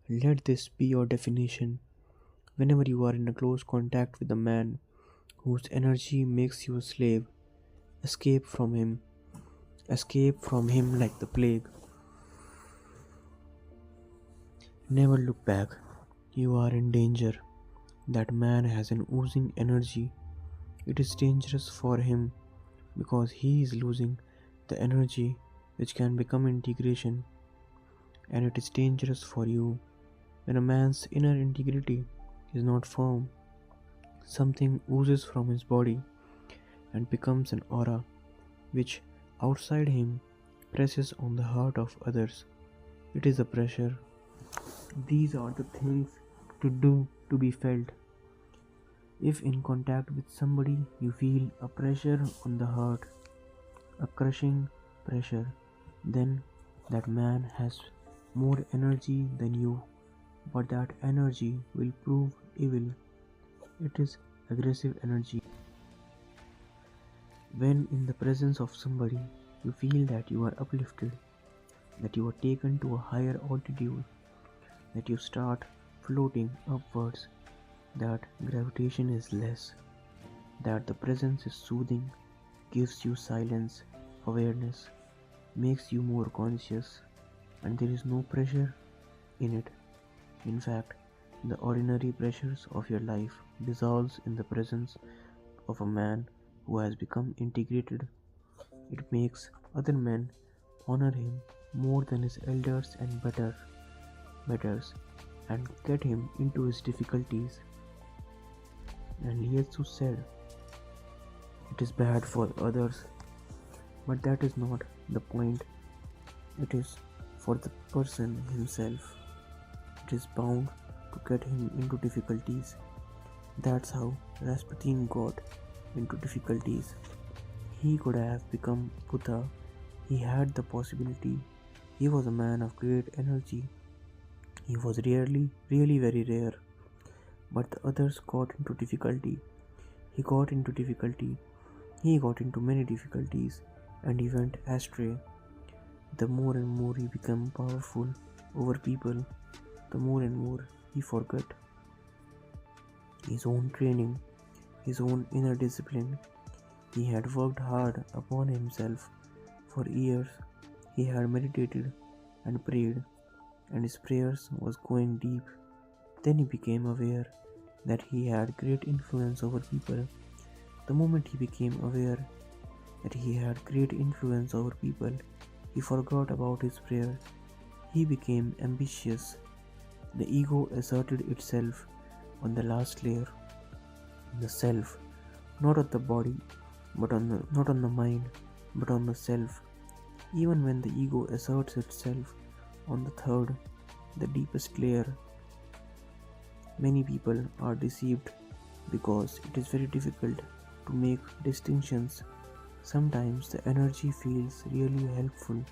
Let this be your definition. Whenever you are in a close contact with a man whose energy makes you a slave, escape from him. Escape from him like the plague. Never look back. You are in danger. That man has an oozing energy. It is dangerous for him because he is losing the energy which can become integration, and it is dangerous for you when a man's inner integrity is not firm. Something oozes from his body and becomes an aura which outside him presses on the heart of others. It is a pressure. These are the things to do to be felt. If in contact with somebody you feel a pressure on the heart, a crushing pressure, then that man has more energy than you, but that energy will prove evil. It is aggressive energy. When in the presence of somebody you feel that you are uplifted, that you are taken to a higher altitude, that you start floating upwards, that gravitation is less, that the presence is soothing, gives you silence, awareness, makes you more conscious, and there is no pressure in it. In fact, the ordinary pressures of your life dissolves in the presence of a man who has become integrated. It makes other men honor him more than his elders and betters and get him into his difficulties. And Liesu said, it is bad for others, but that is not the point. It is for the person himself. It is bound to get him into difficulties. That's how Rasputin got into difficulties. He could have become Buddha. He had the possibility. He was a man of great energy. He was really very rare. But the others got into difficulty. He got into difficulty. He got into many difficulties and he went astray. The more and more he became powerful over people, the more and more he forgot his own training, his own inner discipline. He had worked hard upon himself for years. He had meditated and prayed, and his prayers was going deep. Then he became aware that he had great influence over people. The moment he became aware that he had great influence over people, he forgot about his prayers. He became ambitious. The ego asserted itself on the last layer, the self, not on the body, not on the mind, but on the self. Even when the ego asserts itself on the third, the deepest layer, many people are deceived because it is very difficult to make distinctions. Sometimes the energy feels really helpful